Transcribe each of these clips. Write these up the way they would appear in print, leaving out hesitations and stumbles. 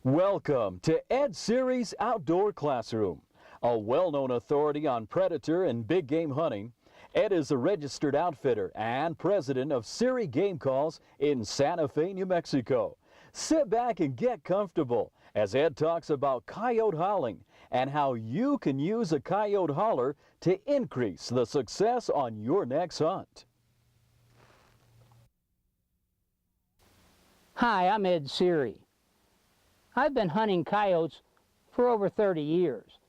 Welcome to Ed Sceery's Outdoor Classroom. A well-known authority on predator and big game hunting, Ed is a registered outfitter and president of Sceery Game Calls in Santa Fe, New Mexico. Sit back and get comfortable as Ed talks about coyote howling and how you can use a coyote holler to increase the success on your next hunt. Hi, I'm Ed Sceery. I've been hunting coyotes for over 30 years,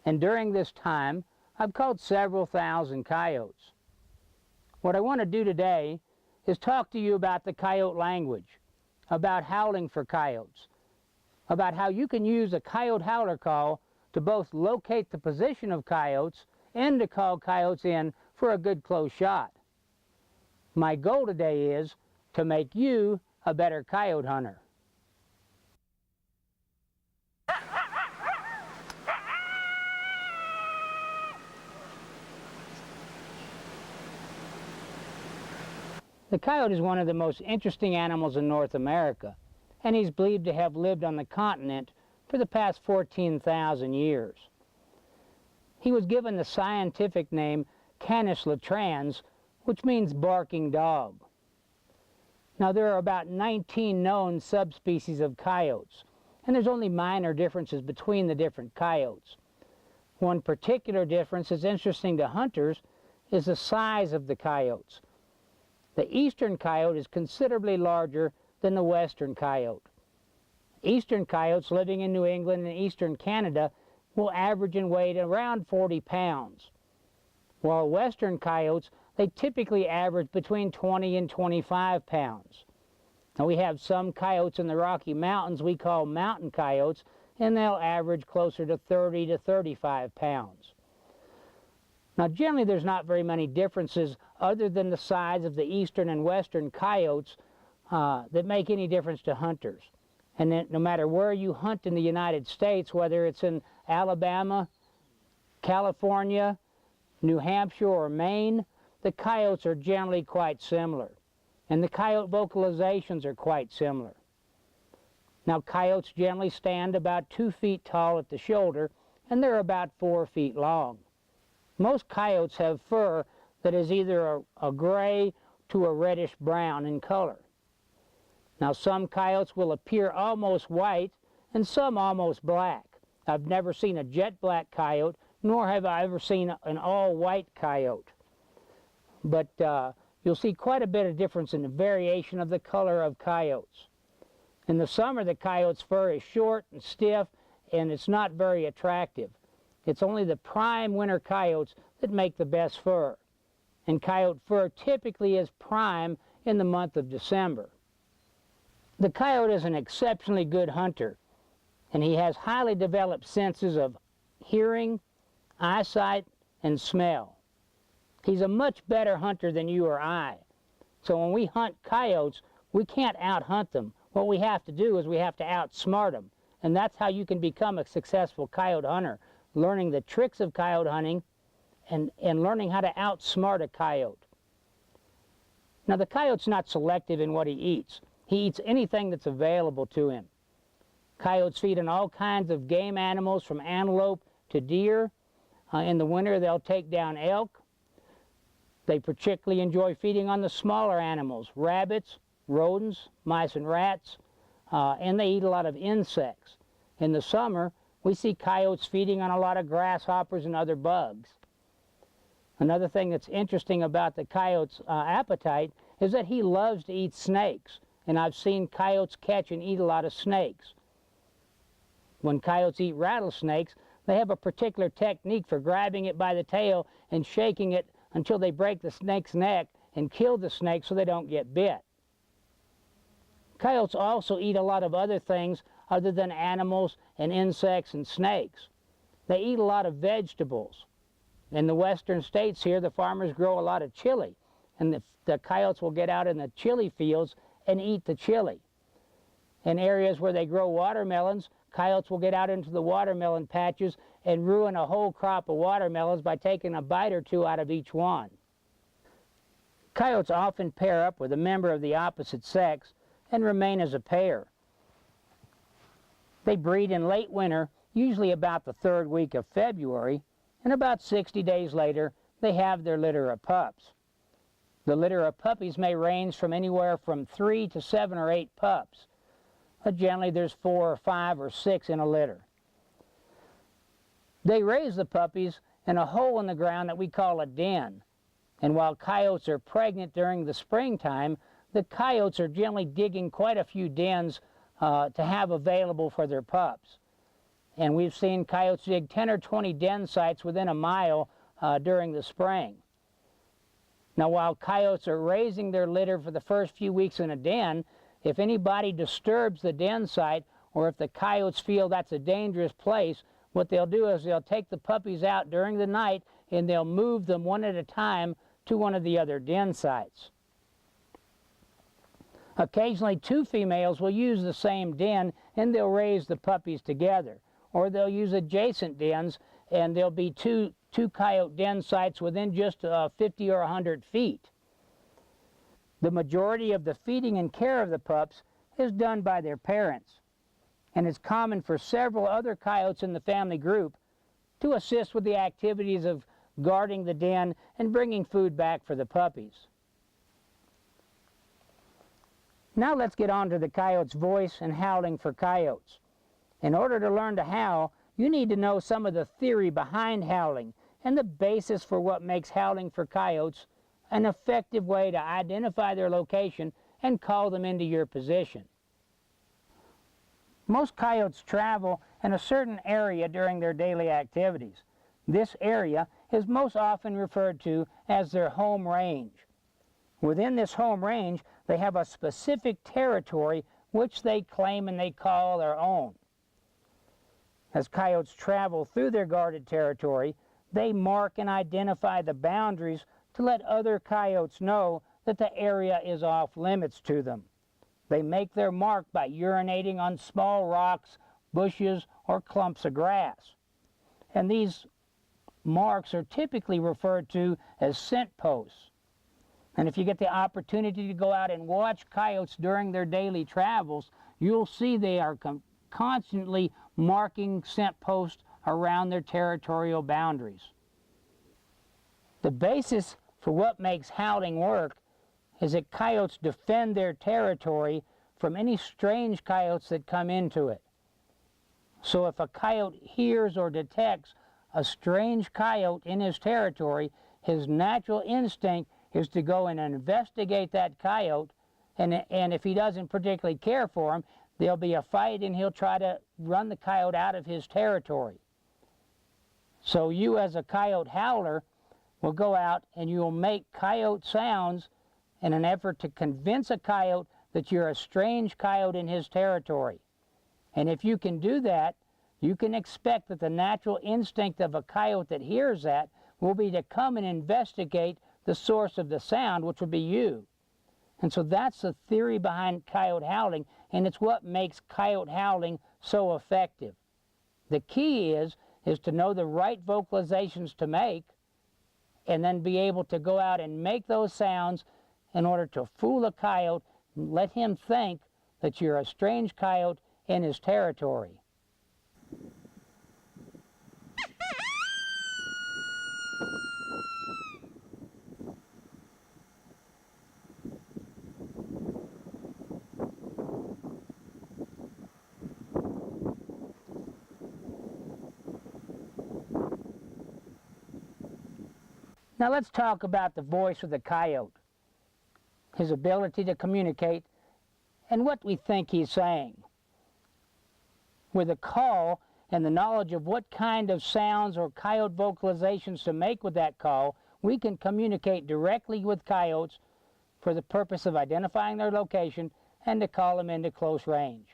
and during this time, I've called several thousand coyotes. What I want to do today is talk to you about the coyote language, about howling for coyotes, about how you can use a coyote howler call to both locate the position of coyotes and to call coyotes in for a good close shot. My goal today is to make you a better coyote hunter. The coyote is one of the most interesting animals in North America, and he's believed to have lived on the continent for the past 14,000 years. He was given the scientific name Canis latrans, which means barking dog. Now, there are about 19 known subspecies of coyotes, and there's only minor differences between the different coyotes. One particular difference that's interesting to hunters is the size of the coyotes. The eastern coyote is considerably larger than the western coyote. Eastern coyotes living in New England and eastern Canada will average in weight around 40 pounds, while western coyotes, they typically average between 20 and 25 pounds. Now, we have some coyotes in the Rocky Mountains we call mountain coyotes, and they'll average closer to 30 to 35 pounds. Now, generally, there's not very many differences other than the size of the eastern and western coyotes that make any difference to hunters. And then, no matter where you hunt in the United States, whether it's in Alabama, California, New Hampshire, or Maine, the coyotes are generally quite similar. And the coyote vocalizations are quite similar. Now, coyotes generally stand about 2 feet tall at the shoulder, and they're about 4 feet long. Most coyotes have fur that is either a gray to a reddish brown in color. Now, some coyotes will appear almost white and some almost black. I've never seen a jet black coyote, nor have I ever seen an all-white coyote. But you'll see quite a bit of difference in the variation of the color of coyotes. In the summer, the coyote's fur is short and stiff, and it's not very attractive. It's only the prime winter coyotes that make the best fur. And coyote fur typically is prime in the month of December. The coyote is an exceptionally good hunter, and he has highly developed senses of hearing, eyesight, and smell. He's a much better hunter than you or I. So when we hunt coyotes, we can't out-hunt them. What we have to do is we have to outsmart them. And that's how you can become a successful coyote hunter, learning the tricks of coyote hunting and learning how to outsmart a coyote. Now, the coyote's not selective in what he eats. He eats anything that's available to him. Coyotes feed on all kinds of game animals, from antelope to deer. In the winter, they'll take down elk. They particularly enjoy feeding on the smaller animals, rabbits, rodents, mice and rats, and they eat a lot of insects. In the summer, we see coyotes feeding on a lot of grasshoppers and other bugs. Another thing that's interesting about the coyote's appetite is that he loves to eat snakes, and I've seen coyotes catch and eat a lot of snakes. When coyotes eat rattlesnakes, they have a particular technique for grabbing it by the tail and shaking it until they break the snake's neck and kill the snake so they don't get bit. Coyotes also eat a lot of other things other than animals and insects and snakes. They eat a lot of vegetables. In the western states here, the farmers grow a lot of chili, and the coyotes will get out in the chili fields and eat the chili. In areas where they grow watermelons, coyotes will get out into the watermelon patches and ruin a whole crop of watermelons by taking a bite or two out of each one. Coyotes often pair up with a member of the opposite sex and remain as a pair. They breed in late winter, usually about the 3rd week of February, and about 60 days later, they have their litter of pups. The litter of puppies may range from anywhere from 3 to 7 or 8 pups. But generally there's 4 or 5 or 6 in a litter. They raise the puppies in a hole in the ground that we call a den. And while coyotes are pregnant during the springtime, the coyotes are generally digging quite a few dens to have available for their pups. And we've seen coyotes dig 10 or 20 den sites within a mile during the spring. Now, while coyotes are raising their litter for the first few weeks in a den, if anybody disturbs the den site, or if the coyotes feel that's a dangerous place, what they'll do is they'll take the puppies out during the night and they'll move them one at a time to one of the other den sites. Occasionally 2 females will use the same den and they'll raise the puppies together. Or they'll use adjacent dens and there'll be two coyote den sites within just 50 or 100 feet. The majority of the feeding and care of the pups is done by their parents, and it's common for several other coyotes in the family group to assist with the activities of guarding the den and bringing food back for the puppies. Now let's get on to the coyote's voice and howling for coyotes. In order to learn to howl, you need to know some of the theory behind howling and the basis for what makes howling for coyotes an effective way to identify their location and call them into your position. Most coyotes travel in a certain area during their daily activities. This area is most often referred to as their home range. Within this home range, they have a specific territory which they claim and they call their own. As coyotes travel through their guarded territory, they mark and identify the boundaries to let other coyotes know that the area is off limits to them. They make their mark by urinating on small rocks, bushes, or clumps of grass. And these marks are typically referred to as scent posts. And if you get the opportunity to go out and watch coyotes during their daily travels, you'll see they are constantly marking scent posts around their territorial boundaries. The basis for what makes howling work is that coyotes defend their territory from any strange coyotes that come into it. So if a coyote hears or detects a strange coyote in his territory, his natural instinct is to go and investigate that coyote, and if he doesn't particularly care for him, there'll be a fight and he'll try to run the coyote out of his territory. So you as a coyote howler will go out and you'll make coyote sounds in an effort to convince a coyote that you're a strange coyote in his territory. And if you can do that, you can expect that the natural instinct of a coyote that hears that will be to come and investigate the source of the sound, which would be you. And so that's the theory behind coyote howling, and it's what makes coyote howling so effective. The key is to know the right vocalizations to make, and then be able to go out and make those sounds in order to fool a coyote and let him think that you're a strange coyote in his territory. Now let's talk about the voice of the coyote, his ability to communicate, and what we think he's saying. With a call and the knowledge of what kind of sounds or coyote vocalizations to make with that call, we can communicate directly with coyotes for the purpose of identifying their location and to call them into close range.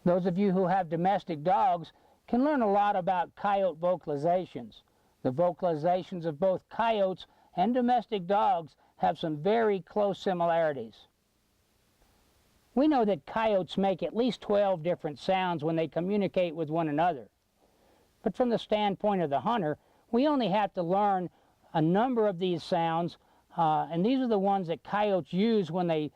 Those of you who have domestic dogs can learn a lot about coyote vocalizations. The vocalizations of both coyotes and domestic dogs have some very close similarities. We know that coyotes make at least 12 different sounds when they communicate with one another. But from the standpoint of the hunter, we only have to learn a number of these sounds, and these are the ones that coyotes use when they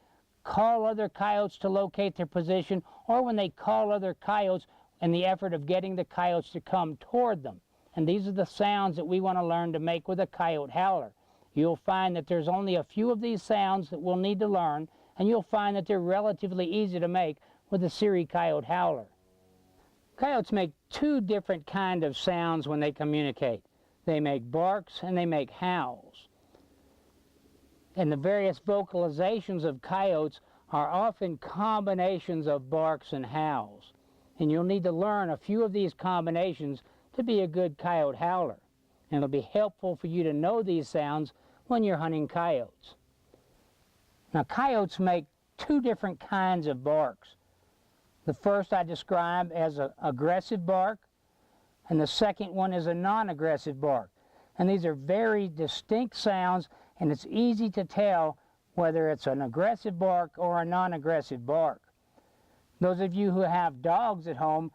call other coyotes to locate their position, or when they call other coyotes in the effort of getting the coyotes to come toward them. And these are the sounds that we want to learn to make with a coyote howler. You'll find that there's only a few of these sounds that we'll need to learn, and you'll find that they're relatively easy to make with a Sceery coyote howler. Coyotes make two different kinds of sounds when they communicate. They make barks and they make howls. And the various vocalizations of coyotes are often combinations of barks and howls. And you'll need to learn a few of these combinations to be a good coyote howler. And it'll be helpful for you to know these sounds when you're hunting coyotes. Now, coyotes make two different kinds of barks. The first I describe as an aggressive bark, and the second one is a non-aggressive bark. And these are very distinct sounds, and it's easy to tell whether it's an aggressive bark or a non-aggressive bark. Those of you who have dogs at home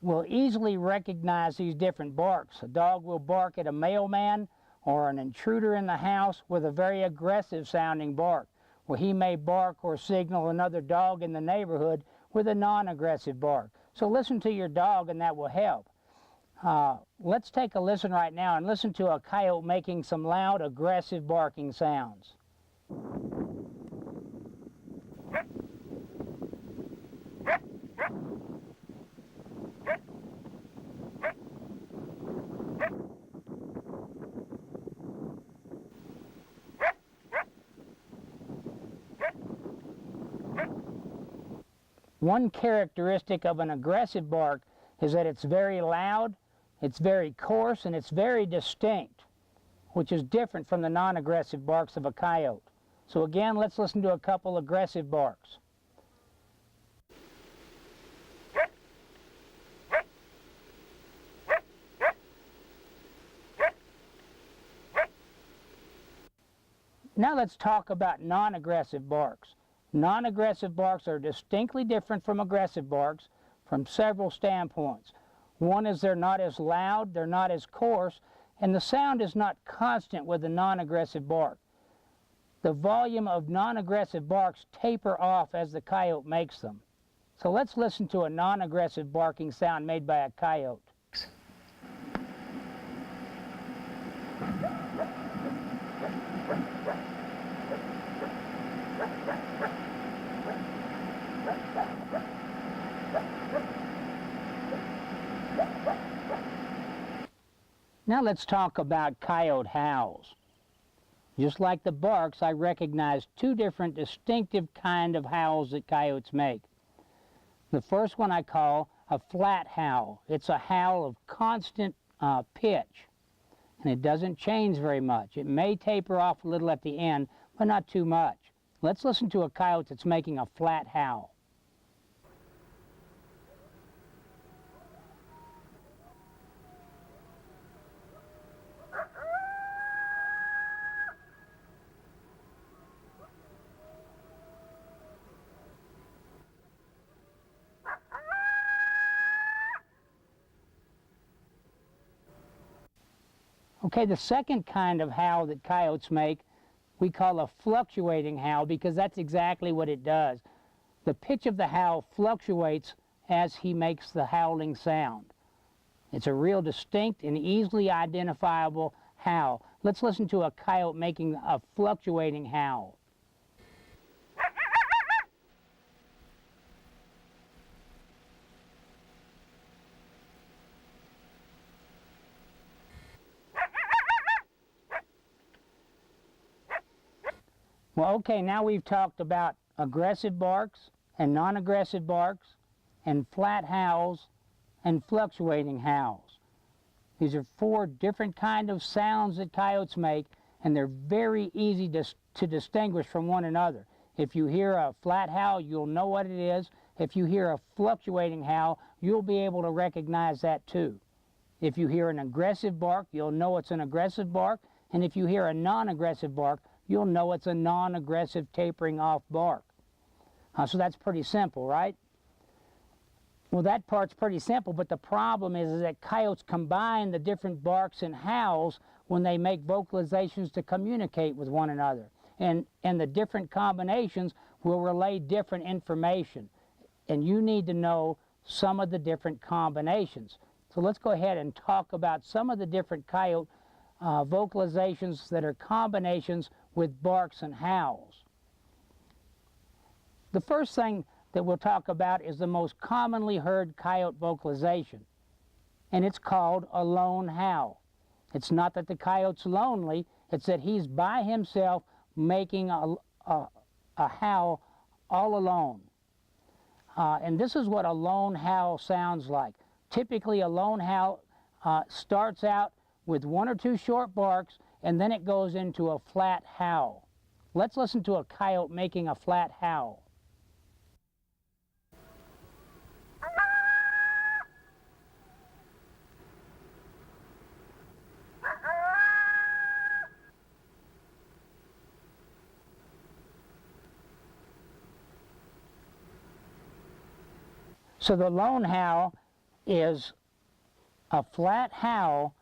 will easily recognize these different barks. A dog will bark at a mailman or an intruder in the house with a very aggressive sounding bark, where he may bark or signal another dog in the neighborhood with a non-aggressive bark. So listen to your dog and that will help. Let's take a listen right now and listen to a coyote making some loud, aggressive barking sounds. One characteristic of an aggressive bark is that it's very loud, it's very coarse, and it's very distinct, which is different from the non-aggressive barks of a coyote. So again, let's listen to a couple aggressive barks. Now let's talk about non-aggressive barks. Non-aggressive barks are distinctly different from aggressive barks from several standpoints. One is they're not as loud, they're not as coarse, and the sound is not constant with a non-aggressive bark. The volume of non-aggressive barks taper off as the coyote makes them. So let's listen to a non-aggressive barking sound made by a coyote. Now let's talk about coyote howls. Just like the barks, I recognize two different distinctive kind of howls that coyotes make. The first one I call a flat howl. It's a howl of constant pitch, and it doesn't change very much. It may taper off a little at the end, but not too much. Let's listen to a coyote that's making a flat howl. Okay, the second kind of howl that coyotes make, we call a fluctuating howl, because that's exactly what it does. The pitch of the howl fluctuates as he makes the howling sound. It's a real distinct and easily identifiable howl. Let's listen to a coyote making a fluctuating howl. Well, okay, now we've talked about aggressive barks and non-aggressive barks and flat howls and fluctuating howls. These are four different kinds of sounds that coyotes make, and they're very easy to distinguish from one another. If you hear a flat howl, you'll know what it is. If you hear a fluctuating howl, you'll be able to recognize that too. If you hear an aggressive bark, you'll know it's an aggressive bark, and if you hear a non-aggressive bark, you'll know it's a non-aggressive tapering off bark. So that's pretty simple, right? Well, that part's pretty simple, but the problem is that coyotes combine the different barks and howls when they make vocalizations to communicate with one another. And the different combinations will relay different information, and you need to know some of the different combinations. So let's go ahead and talk about some of the different coyote vocalizations that are combinations with barks and howls. The first thing that we'll talk about is the most commonly heard coyote vocalization, and it's called a lone howl. It's not that the coyote's lonely, it's that he's by himself making a howl all alone. And this is what a lone howl sounds like. Typically a lone howl starts out with one or two short barks, and then it goes into a flat howl. Let's listen to a coyote making a flat howl. So the lone howl is a flat howl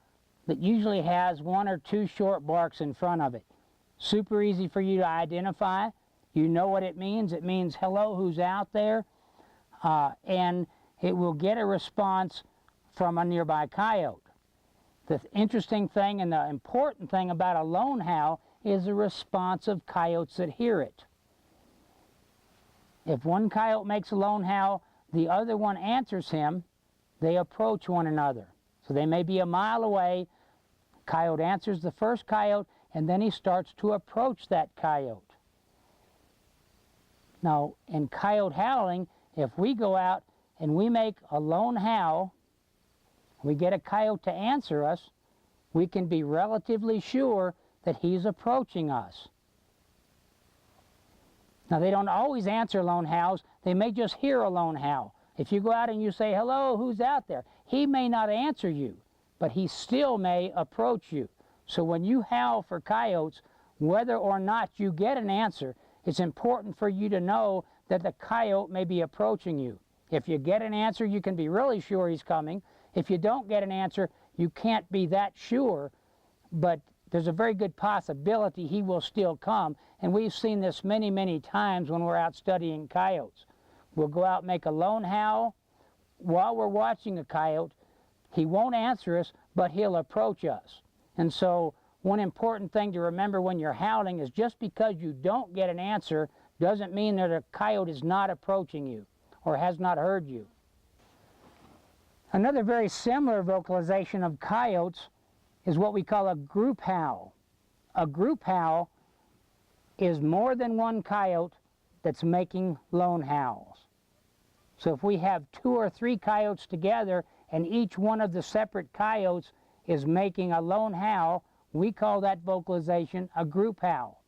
that usually has one or two short barks in front of it. Super easy for you to identify. You know what it means. It means, hello, who's out there? And it will get a response from a nearby coyote. The interesting thing and the important thing about a lone howl is the response of coyotes that hear it. If one coyote makes a lone howl, the other one answers him, they approach one another. So they may be a mile away, coyote answers the first coyote, and then he starts to approach that coyote. Now, in coyote howling, if we go out and we make a lone howl, we get a coyote to answer us, we can be relatively sure that he's approaching us. Now, they don't always answer lone howls. They may just hear a lone howl. If you go out and you say, hello, who's out there? He may not answer you, but he still may approach you. So when you howl for coyotes, whether or not you get an answer, it's important for you to know that the coyote may be approaching you. If you get an answer, you can be really sure he's coming. If you don't get an answer, you can't be that sure, but there's a very good possibility he will still come. And we've seen this many, many times when we're out studying coyotes. We'll go out and make a lone howl. While we're watching a coyote, he won't answer us, but he'll approach us. And so one important thing to remember when you're howling is just because you don't get an answer doesn't mean that a coyote is not approaching you or has not heard you. Another very similar vocalization of coyotes is what we call a group howl. A group howl is more than one coyote that's making lone howls. So if we have 2 or 3 coyotes together and each one of the separate coyotes is making a lone howl, we call that vocalization a group howl.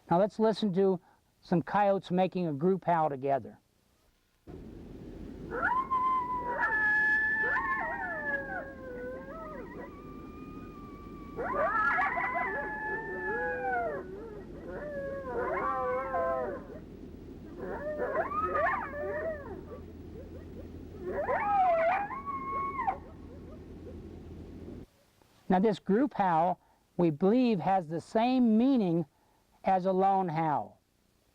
Now let's listen to some coyotes making a group howl together. Now this group howl, we believe, has the same meaning as a lone howl.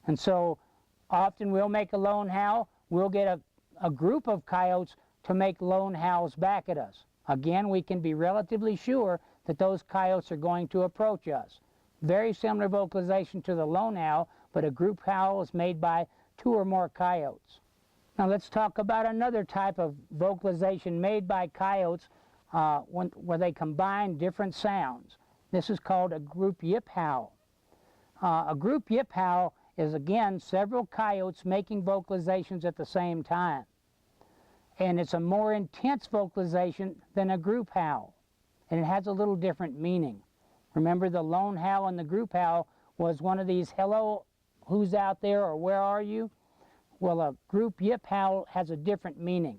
And so often we'll make a lone howl, we'll get a group of coyotes to make lone howls back at us. Again, we can be relatively sure that those coyotes are going to approach us. Very similar vocalization to the lone owl, but a group howl is made by 2 or more coyotes. Now let's talk about another type of vocalization made by coyotes where they combine different sounds. This is called a group yip howl. A group yip howl is, again, several coyotes making vocalizations at the same time. And it's a more intense vocalization than a group howl. And it has a little different meaning. Remember, the lone howl and the group howl was one of these, hello, who's out there, or where are you? Well, a group yip howl has a different meaning.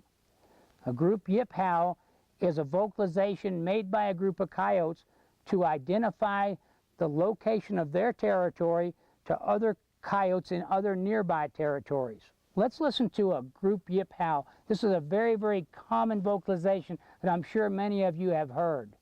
A group yip howl is a vocalization made by a group of coyotes to identify the location of their territory to other coyotes in other nearby territories. Let's listen to a group yip howl. This is a very, very common vocalization that I'm sure many of you have heard.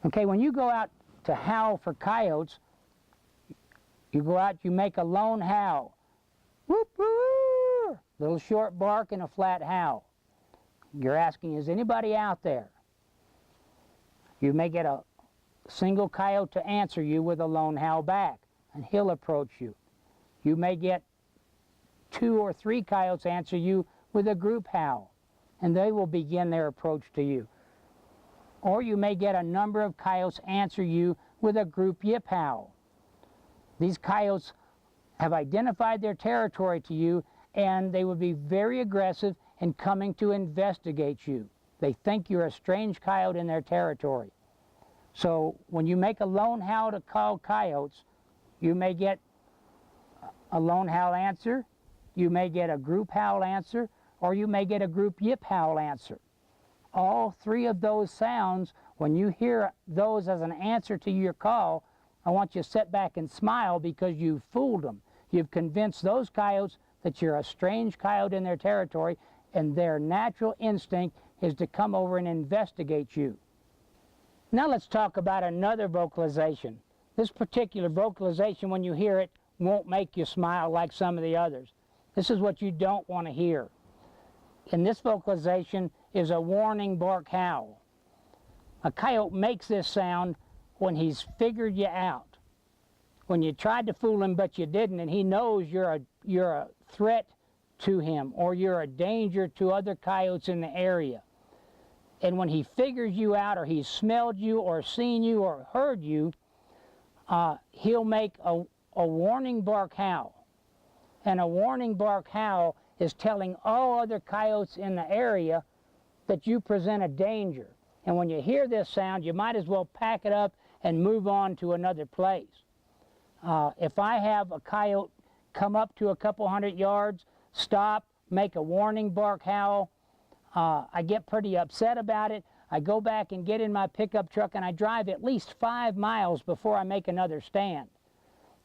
Okay, when you go out to howl for coyotes, you go out, you make a lone howl. Whoop, whoop, little short bark and a flat howl. You're asking, is anybody out there? You may get a single coyote to answer you with a lone howl back, and he'll approach you. You may get 2 or 3 coyotes answer you with a group howl, and they will begin their approach to you. Or you may get a number of coyotes answer you with a group yip howl. These coyotes have identified their territory to you, and they would be very aggressive in coming to investigate you. They think you're a strange coyote in their territory. So when you make a lone howl to call coyotes, you may get a lone howl answer, you may get a group howl answer, or you may get a group yip howl answer. All 3 of those sounds, when you hear those as an answer to your call, I want you to sit back and smile because you've fooled them. You've convinced those coyotes that you're a strange coyote in their territory, and their natural instinct is to come over and investigate you. Now let's talk about another vocalization. This particular vocalization, when you hear it, won't make you smile like some of the others. This is what you don't want to hear. And this vocalization is a warning bark howl. A coyote makes this sound when he's figured you out. When you tried to fool him but you didn't, and he knows you're a threat to him, or you're a danger to other coyotes in the area. And when he figures you out, or he's smelled you or seen you or heard you, he'll make a warning bark howl. And a warning bark howl is telling all other coyotes in the area that you present a danger. And when you hear this sound, you might as well pack it up and move on to another place. If I have a coyote come up to a couple hundred yards, stop, make a warning bark howl, I get pretty upset about it. I go back and get in my pickup truck and I drive at least 5 miles before I make another stand.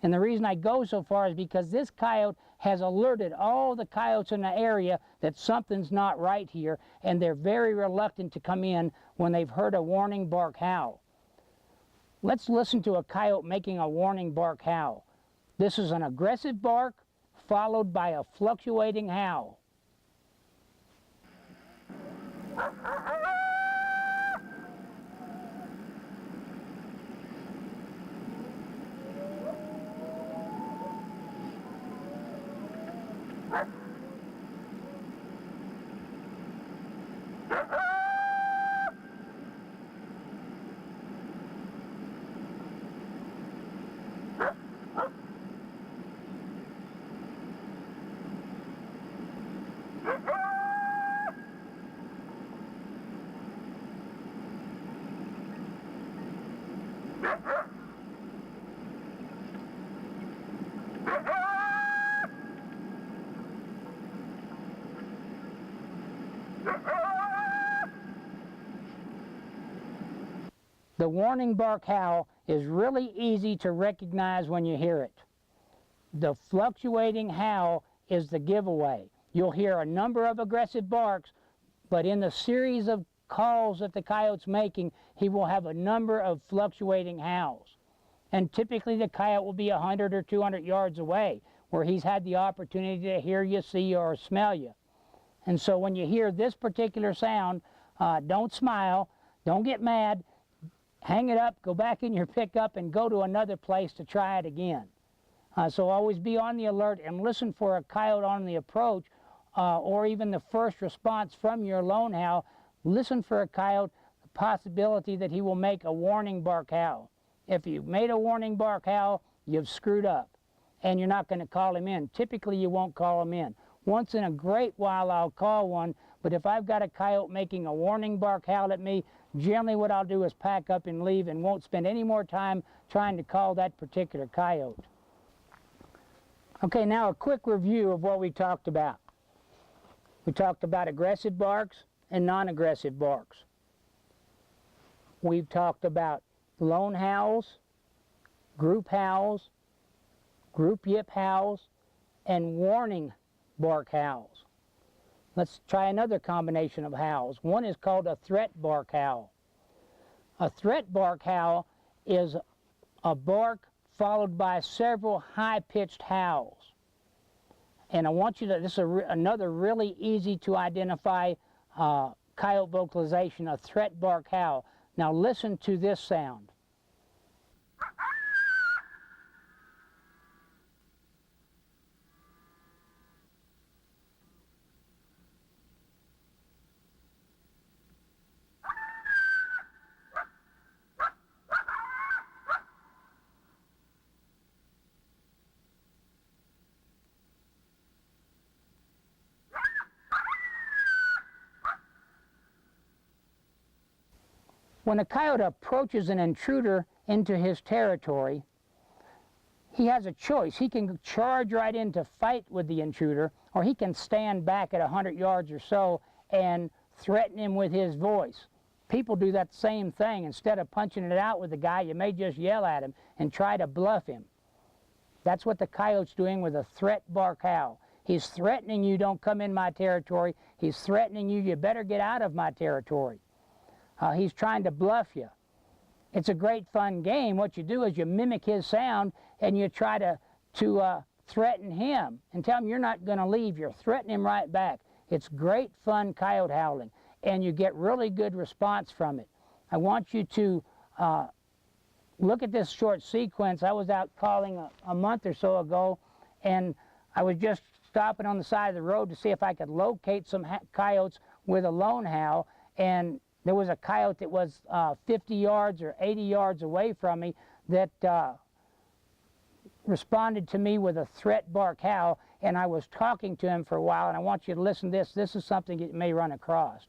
And the reason I go so far is because this coyote has alerted all the coyotes in the area that something's not right here, and they're very reluctant to come in when they've heard a warning bark howl. Let's listen to a coyote making a warning bark howl. This is an aggressive bark followed by a fluctuating howl. The warning bark howl is really easy to recognize when you hear it. The fluctuating howl is the giveaway. You'll hear a number of aggressive barks, but in the series of calls that the coyote's making, he will have a number of fluctuating howls. And typically the coyote will be 100 or 200 yards away, where he's had the opportunity to hear you, see you, or smell you. And so when you hear this particular sound, don't smile, don't get mad, hang it up, go back in your pickup, and go to another place to try it again. So always be on the alert and listen for a coyote on the approach, or even the first response from your lone howl. Listen for a coyote, the possibility that he will make a warning bark howl. If you've made a warning bark howl, you've screwed up, and you're not going to call him in. Typically, you won't call him in. Once in a great while, I'll call one, but if I've got a coyote making a warning bark howl at me, generally what I'll do is pack up and leave and won't spend any more time trying to call that particular coyote. Okay, now a quick review of what we talked about. We talked about aggressive barks and non-aggressive barks. We've talked about lone howls, group yip howls, and warning bark howls. Let's try another combination of howls. One is called a threat bark howl. A threat bark howl is a bark followed by several high-pitched howls. And I want you to, this is another really easy to identify coyote vocalization, a threat bark howl. Now listen to this sound. When a coyote approaches an intruder into his territory, he has a choice. He can charge right in to fight with the intruder, or he can stand back at 100 yards or so and threaten him with his voice. People do that same thing. Instead of punching it out with the guy, you may just yell at him and try to bluff him. That's what the coyote's doing with a threat bark howl. He's threatening you, don't come in my territory. He's threatening you, you better get out of my territory. He's trying to bluff you. It's a great fun game. What you do is you mimic his sound and you try to threaten him and tell him you're not going to leave. You're threatening him right back. It's great fun coyote howling, and you get really good response from it. I want you to look at this short sequence. I was out calling a month or so ago, and I was just stopping on the side of the road to see if I could locate some coyotes with a lone howl, and there was a coyote that was 50 yards or 80 yards away from me that responded to me with a threat bark howl, and I was talking to him for a while, and I want you to listen to this. This is something that you may run across.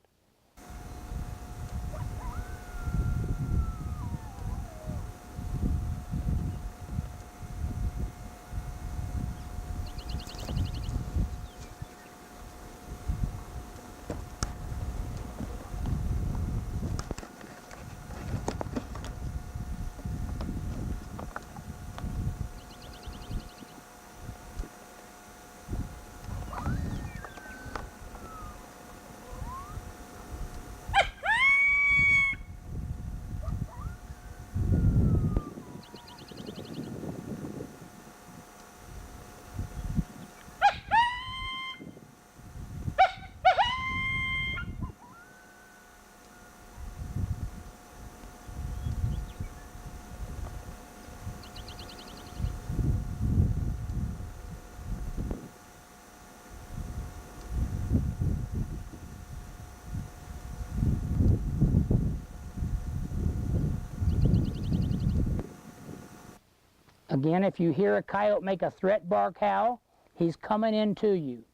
Again, if you hear a coyote make a threat bark howl, he's coming into you.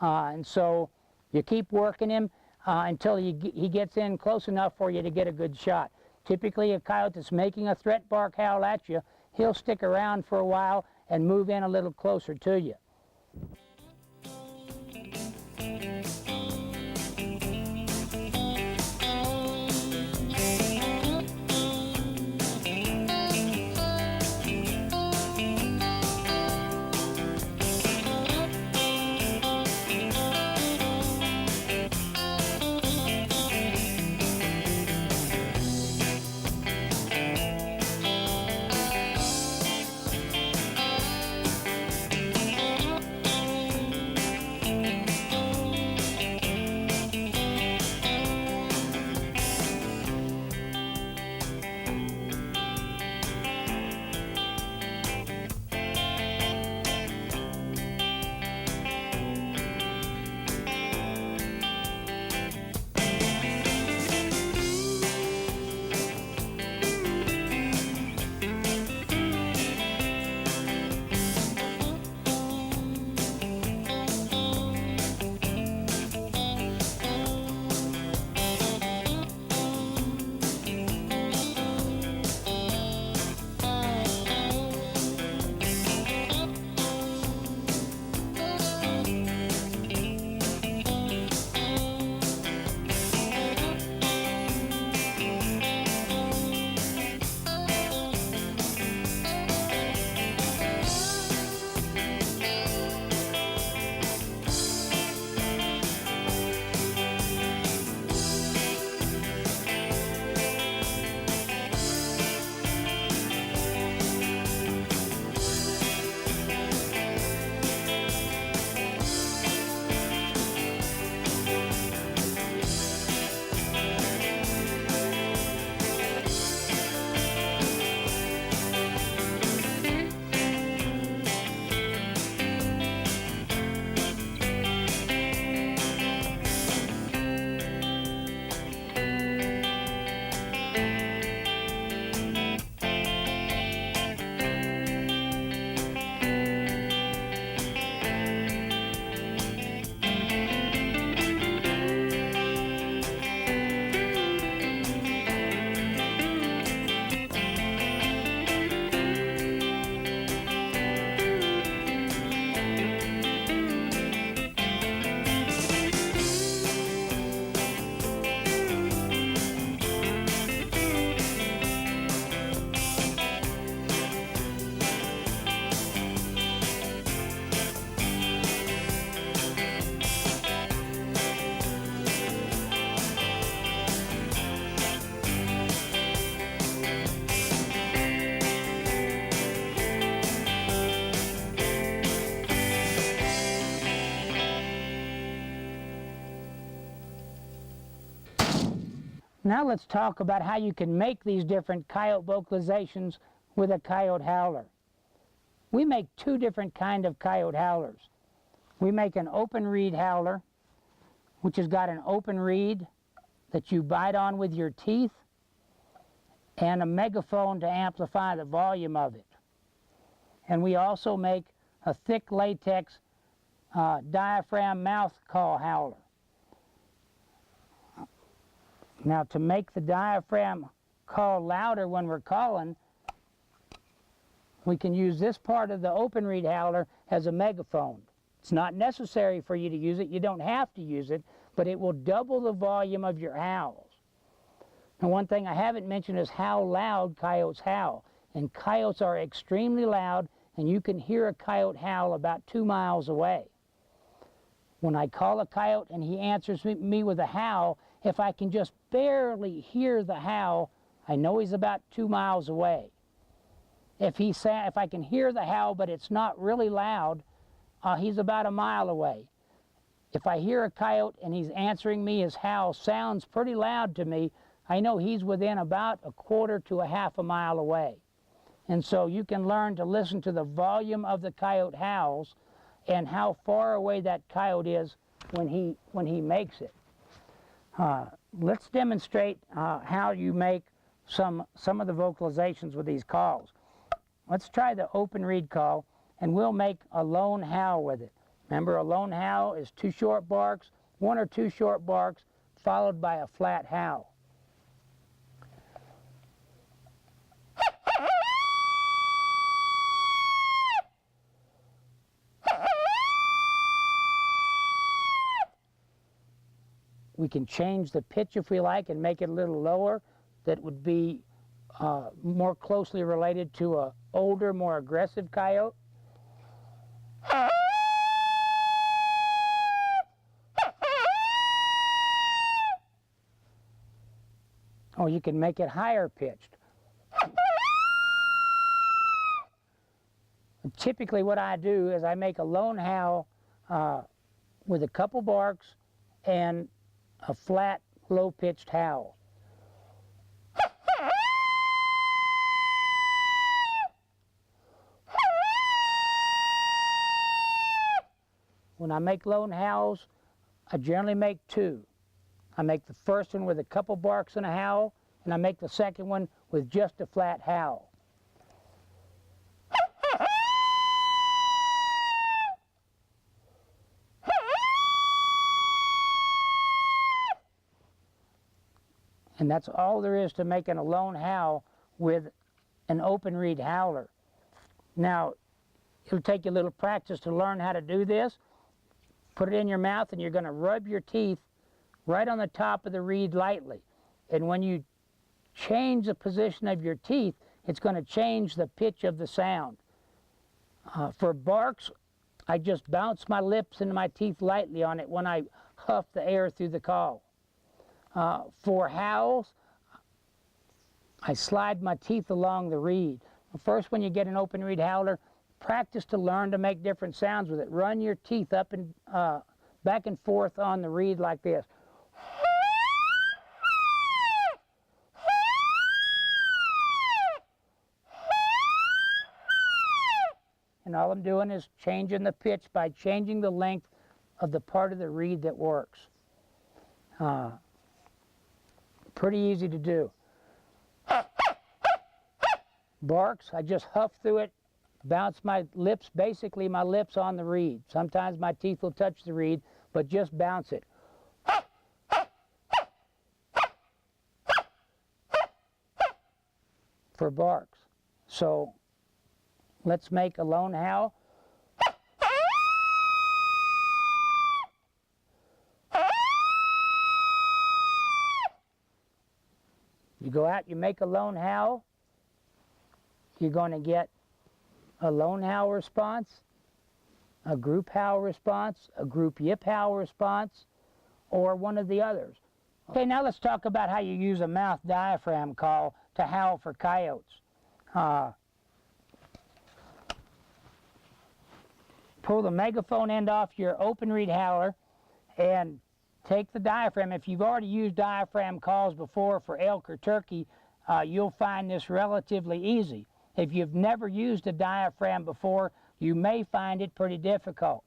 And so you keep working him until he gets in close enough for you to get a good shot. Typically, a coyote that's making a threat bark howl at you, he'll stick around for a while and move in a little closer to you. Now let's talk about how you can make these different coyote vocalizations with a coyote howler. We make two different kinds of coyote howlers. We make an open reed howler, which has got an open reed that you bite on with your teeth, and a megaphone to amplify the volume of it. And we also make a thick latex diaphragm mouth call howler. Now, to make the diaphragm call louder when we're calling, we can use this part of the open reed howler as a megaphone. It's not necessary for you to use it. You don't have to use it, but it will double the volume of your howls. Now, one thing I haven't mentioned is how loud coyotes howl. And coyotes are extremely loud, and you can hear a coyote howl about 2 miles away. When I call a coyote and he answers me with a howl, if I can just barely hear the howl, I know he's about 2 miles away. If I can hear the howl but it's not really loud, he's about 1 mile away. If I hear a coyote and he's answering me, his howl sounds pretty loud to me, I know he's within about 1/4 to 1/2 mile away. And so you can learn to listen to the volume of the coyote howls and how far away that coyote is when he makes it. Let's demonstrate how you make some of the vocalizations with these calls. Let's try the open reed call, and we'll make a lone howl with it. Remember, a lone howl is 2 short barks, 1 or 2 short barks, followed by a flat howl. We can change the pitch if we like and make it a little lower. That would be more closely related to an older, more aggressive coyote. Or you can make it higher pitched. And typically what I do is I make a lone howl with a couple barks and a flat, low-pitched howl. When I make lone howls, I generally make 2. I make the first one with a couple barks and a howl, and I make the second one with just a flat howl. And that's all there is to making a lone howl with an open reed howler. Now, it'll take you a little practice to learn how to do this. Put it in your mouth and you're going to rub your teeth right on the top of the reed lightly. And when you change the position of your teeth, it's going to change the pitch of the sound. For barks, I just bounce my lips and my teeth lightly on it when I huff the air through the call. For howls, I slide my teeth along the reed. First, when you get an open reed howler, practice to learn to make different sounds with it. Run your teeth up and back and forth on the reed like this. And all I'm doing is changing the pitch by changing the length of the part of the reed that works. Pretty easy to do. Barks, I just huff through it, bounce my lips, basically my lips on the reed. Sometimes my teeth will touch the reed, but just bounce it. For barks. So let's make a lone howl. You go out, you make a lone howl, you're going to get a lone howl response, a group howl response, a group yip howl response, or one of the others. Okay, now let's talk about how you use a mouth diaphragm call to howl for coyotes. Pull the megaphone end off your open reed howler and take the diaphragm. If you've already used diaphragm calls before for elk or turkey, you'll find this relatively easy. If you've never used a diaphragm before, you may find it pretty difficult.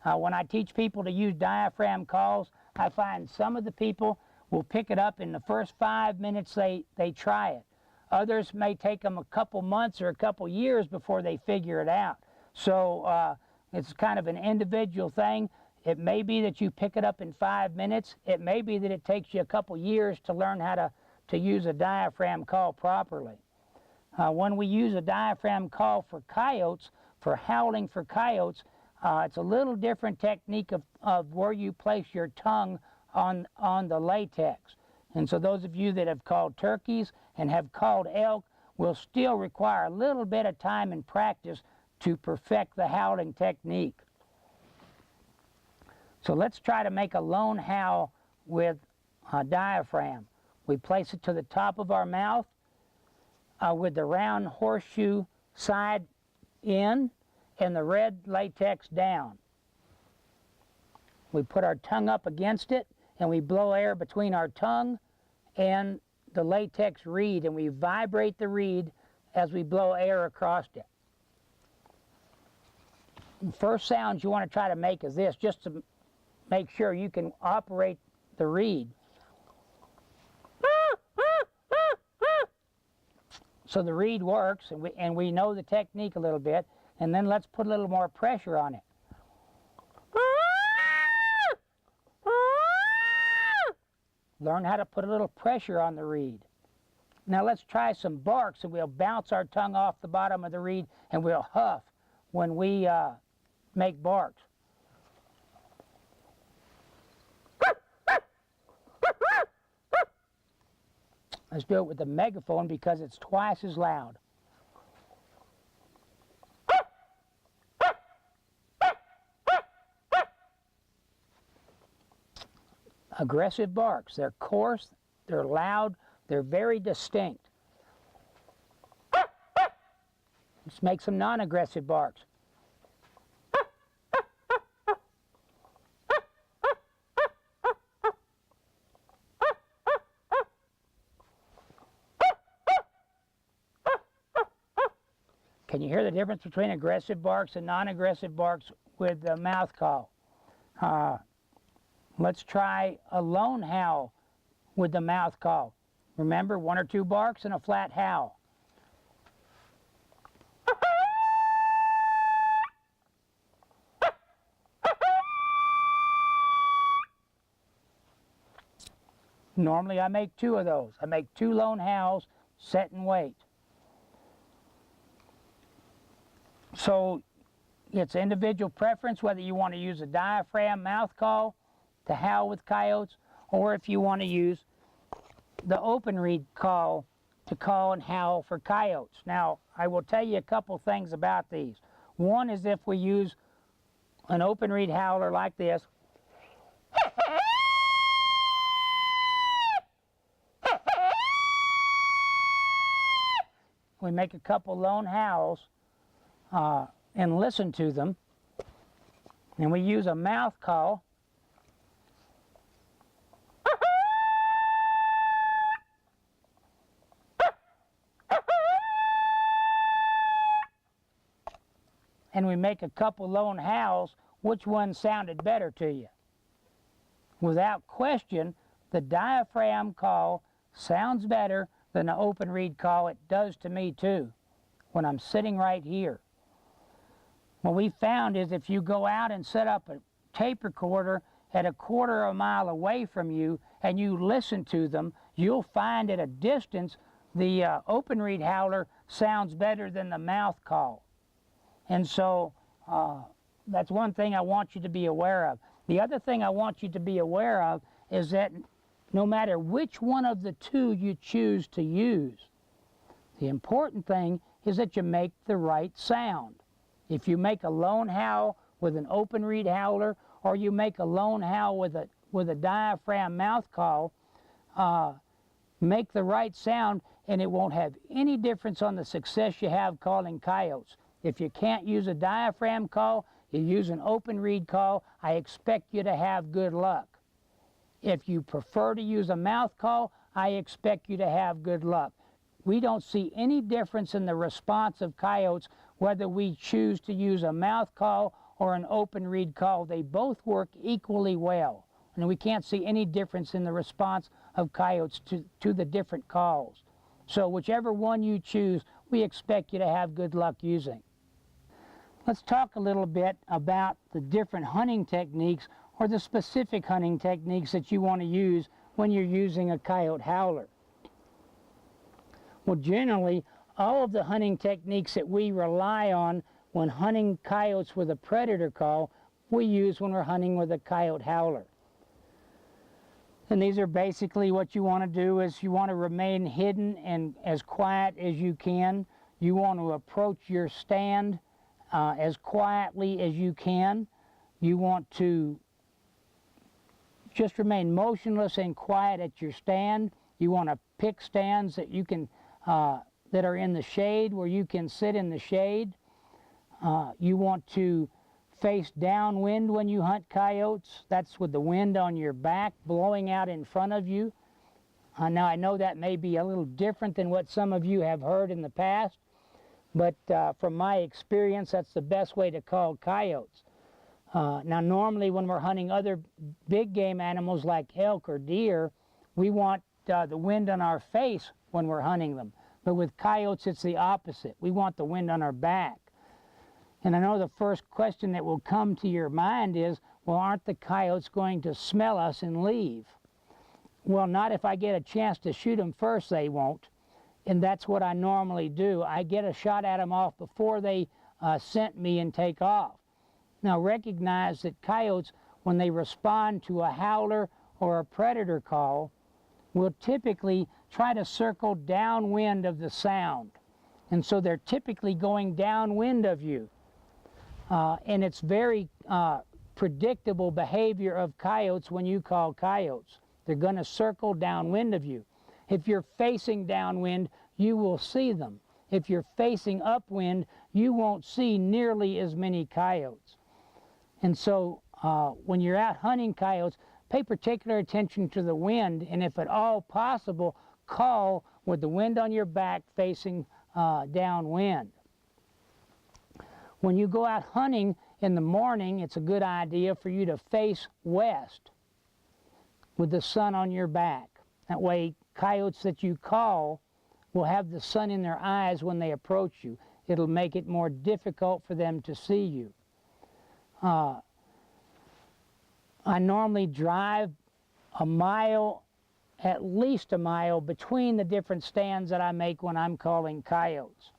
When I teach people to use diaphragm calls, I find some of the people will pick it up in the first 5 minutes they try it. Others may take them a couple months or a couple years before they figure it out. So it's kind of an individual thing. It may be that you pick it up in 5 minutes. It may be that it takes you a couple years to learn how to use a diaphragm call properly. When we use a diaphragm call for coyotes, for howling for coyotes, it's a little different technique of where you place your tongue on the latex. And so those of you that have called turkeys and have called elk will still require a little bit of time and practice to perfect the howling technique. So let's try to make a lone howl with a diaphragm. We place it to the top of our mouth with the round horseshoe side in and the red latex down. We put our tongue up against it and we blow air between our tongue and the latex reed, and we vibrate the reed as we blow air across it. The first sounds you want to try to make is this, just to make sure you can operate the reed. So the reed works, and we know the technique a little bit, and then let's put a little more pressure on it. Learn how to put a little pressure on the reed. Now let's try some barks, and we'll bounce our tongue off the bottom of the reed, and we'll huff when we make barks. Let's do it with the megaphone because it's twice as loud. Aggressive barks. They're coarse, they're loud, they're very distinct. Let's make some non-aggressive barks. Can you hear the difference between aggressive barks and non-aggressive barks with the mouth call? Let's try a lone howl with the mouth call. Remember, 1 or 2 barks and a flat howl. Normally I make 2 of those. I make 2 lone howls, set and wait. So it's individual preference whether you want to use a diaphragm mouth call to howl with coyotes, or if you want to use the open reed call to call and howl for coyotes. Now, I will tell you a couple things about these. One is if we use an open reed howler like this, we make a couple lone howls and listen to them, and we use a mouth call. And we make a couple lone howls. Which one sounded better to you? Without question, the diaphragm call sounds better than the open reed call. It does to me too, when I'm sitting right here. What we found is if you go out and set up a tape recorder at a quarter of a mile away from you and you listen to them, you'll find at a distance the open reed howler sounds better than the mouth call. And so that's one thing I want you to be aware of. The other thing I want you to be aware of is that no matter which one of the 2 you choose to use, the important thing is that you make the right sound. If you make a lone howl with an open reed howler, or you make a lone howl with a diaphragm mouth call, make the right sound, and it won't have any difference on the success you have calling coyotes. If you can't use a diaphragm call, you use an open reed call, I expect you to have good luck. If you prefer to use a mouth call, I expect you to have good luck. We don't see any difference in the response of coyotes whether we choose to use a mouth call or an open reed call. They both work equally well, and we can't see any difference in the response of coyotes to the different calls. So whichever one you choose, we expect you to have good luck using. Let's talk a little bit about the different hunting techniques or the specific hunting techniques that you want to use when you're using a coyote howler. Well, generally, all of the hunting techniques that we rely on when hunting coyotes with a predator call, we use when we're hunting with a coyote howler. And these are basically what you want to do is you want to remain hidden and as quiet as you can. You want to approach your stand as quietly as you can. You want to just remain motionless and quiet at your stand. You want to pick stands that you can that are in the shade, where you can sit in the shade. You want to face downwind when you hunt coyotes. That's with the wind on your back blowing out in front of you. Now I know that may be a little different than what some of you have heard in the past, but from my experience, that's the best way to call coyotes. Now normally when we're hunting other big game animals like elk or deer, we want the wind on our face when we're hunting them. But with coyotes, it's the opposite. We want the wind on our back. And I know the first question that will come to your mind is, well, aren't the coyotes going to smell us and leave? Well, not if I get a chance to shoot them first, they won't. And that's what I normally do. I get a shot at them off before they scent me and take off. Now recognize that coyotes, when they respond to a howler or a predator call, will typically try to circle downwind of the sound. And so they're typically going downwind of you. And it's very predictable behavior of coyotes when you call coyotes. They're going to circle downwind of you. If you're facing downwind, you will see them. If you're facing upwind, you won't see nearly as many coyotes. And so when you're out hunting coyotes, pay particular attention to the wind, and if at all possible, call with the wind on your back facing downwind. When you go out hunting in the morning, it's a good idea for you to face west with the sun on your back. That way, coyotes that you call will have the sun in their eyes when they approach you. It'll make it more difficult for them to see you. I normally drive a mile, at least a mile, between the different stands that I make when I'm calling coyotes.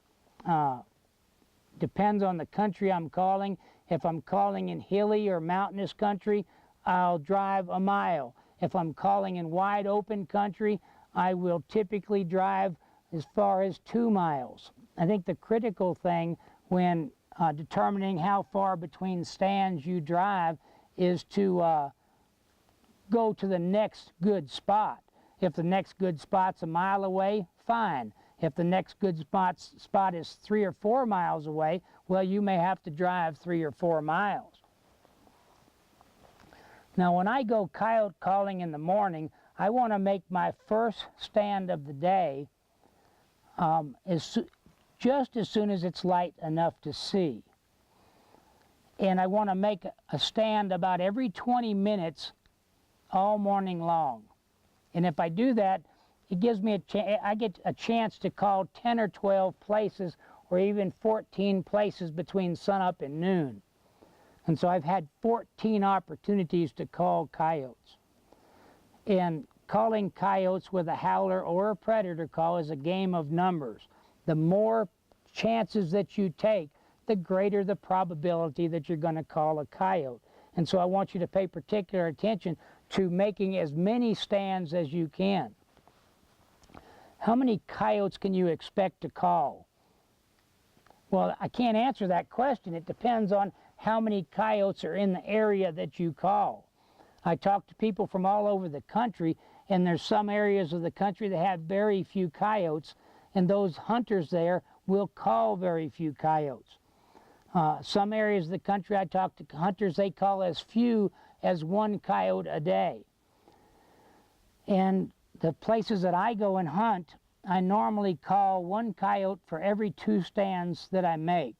Depends on the country I'm calling. If I'm calling in hilly or mountainous country, I'll drive a mile. If I'm calling in wide open country, I will typically drive as far as 2 miles. I think the critical thing when determining how far between stands you drive is to go to the next good spot. If the next good spot's a mile away, fine. If the next good spot is 3 or 4 miles away, well, you may have to drive 3 or 4 miles. Now, when I go coyote calling in the morning, I want to make my first stand of the day just as soon as it's light enough to see. And I want to make a stand about every 20 minutes all morning long. And if I do that, it gives me I get a chance to call 10 or 12 places or even 14 places between sunup and noon. And so I've had 14 opportunities to call coyotes. And calling coyotes with a howler or a predator call is a game of numbers. The more chances that you take, the greater the probability that you're going to call a coyote. And so I want you to pay particular attention to making as many stands as you can. How many coyotes can you expect to call? Well, I can't answer that question. It depends on how many coyotes are in the area that you call. I talk to people from all over the country, and there's some areas of the country that have very few coyotes, and those hunters there will call very few coyotes. Some areas of the country I talk to hunters, they call as few as 1 coyote a day. And the places that I go and hunt, I normally call one coyote for every 2 stands that I make.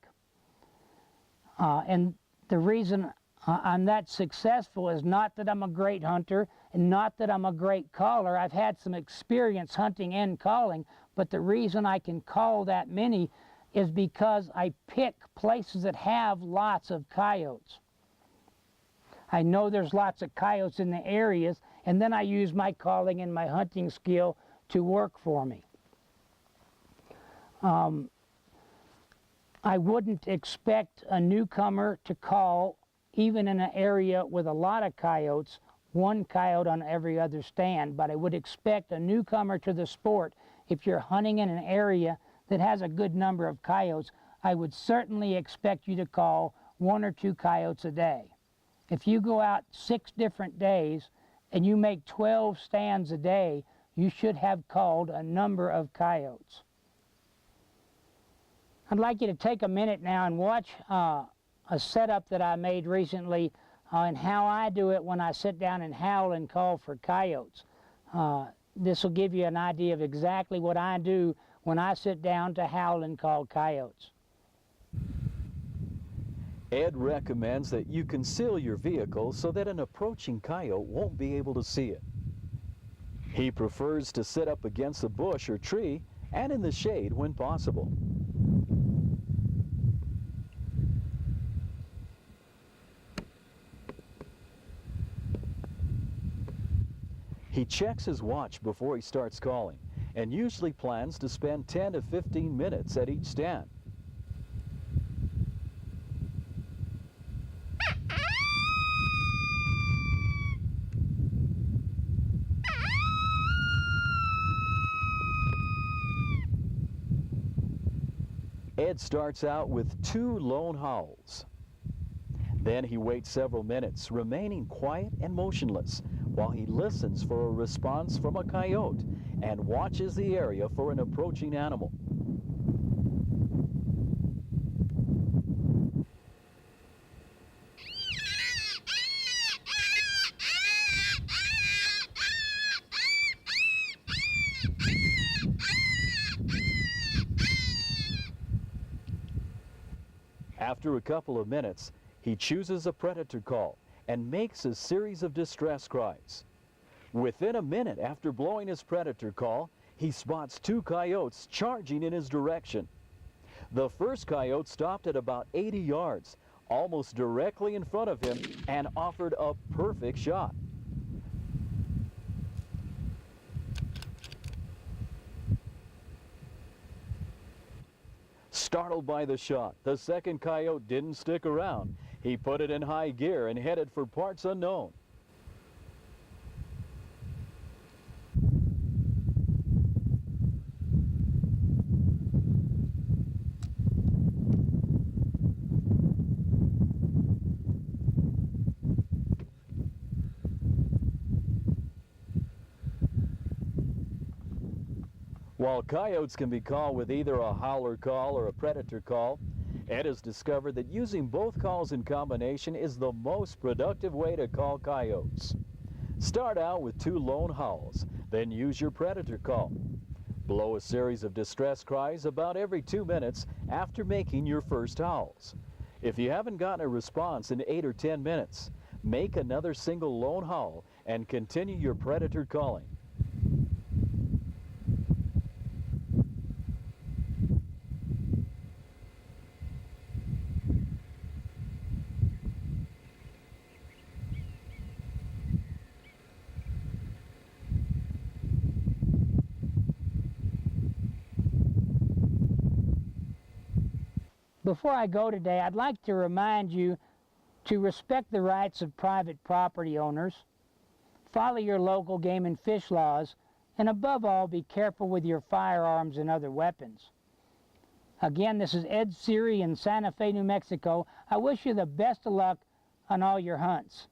And the reason I'm that successful is not that I'm a great hunter and not that I'm a great caller. I've had some experience hunting and calling, but the reason I can call that many is because I pick places that have lots of coyotes. I know there's lots of coyotes in the areas, and then I use my calling and my hunting skill to work for me. I wouldn't expect a newcomer to call, even in an area with a lot of coyotes, 1 coyote on every other stand, but I would expect a newcomer to the sport, if you're hunting in an area that has a good number of coyotes, I would certainly expect you to call 1 or 2 coyotes a day. If you go out 6 different days and you make 12 stands a day, you should have called a number of coyotes. I'd like you to take a minute now and watch a setup that I made recently and how I do it when I sit down and howl and call for coyotes. This will give you an idea of exactly what I do when I sit down to howl and call coyotes. Ed recommends that you conceal your vehicle so that an approaching coyote won't be able to see it. He prefers to sit up against a bush or tree and in the shade when possible. He checks his watch before he starts calling and usually plans to spend 10 to 15 minutes at each stand. Ed starts out with 2 lone howls. Then he waits several minutes, remaining quiet and motionless, while he listens for a response from a coyote and watches the area for an approaching animal. After a couple of minutes, he chooses a predator call and makes a series of distress cries. Within a minute after blowing his predator call, he spots 2 coyotes charging in his direction. The first coyote stopped at about 80 yards, almost directly in front of him, and offered a perfect shot. Startled by the shot, the second coyote didn't stick around. He put it in high gear and headed for parts unknown. While coyotes can be called with either a howler call or a predator call, Ed has discovered that using both calls in combination is the most productive way to call coyotes. Start out with 2 lone howls, then use your predator call. Blow a series of distress cries about every 2 minutes after making your first howls. If you haven't gotten a response in 8 or 10 minutes, make another single lone howl and continue your predator calling. Before I go today, I'd like to remind you to respect the rights of private property owners, follow your local game and fish laws, and above all, be careful with your firearms and other weapons. Again, this is Ed Sceery in Santa Fe, New Mexico. I wish you the best of luck on all your hunts.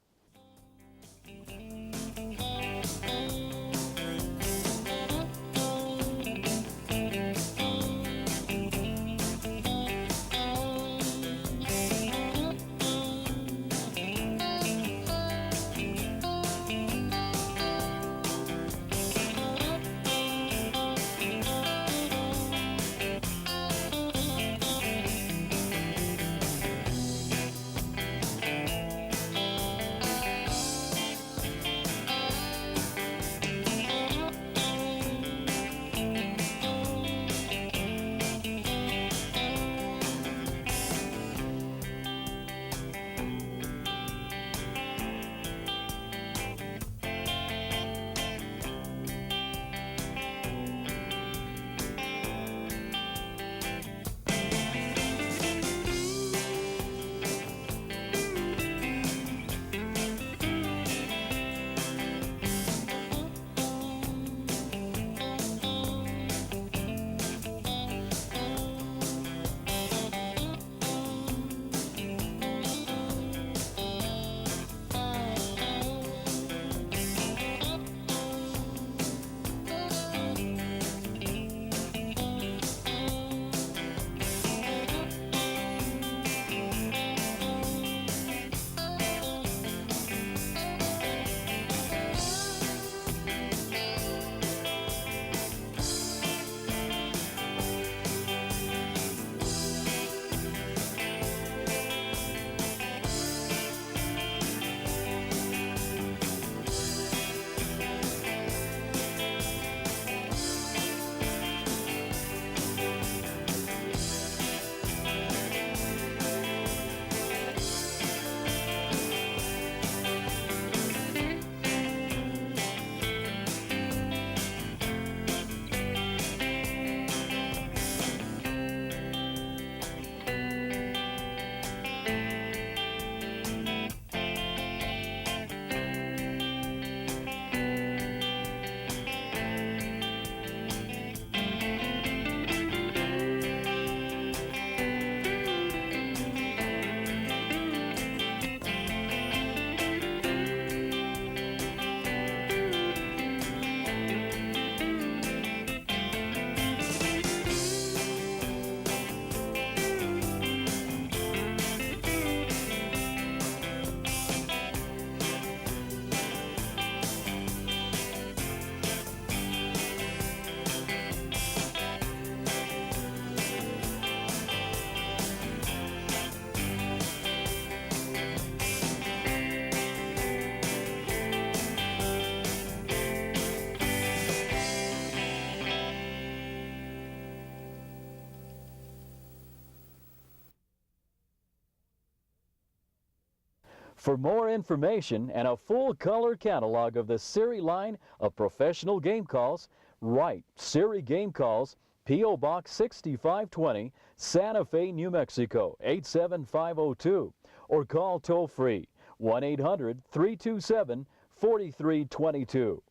For more information and a full color catalog of the Sceery line of professional game calls, write Sceery Game Calls, P.O. Box 6520, Santa Fe, New Mexico 87502, or call toll-free 1-800-327-4322.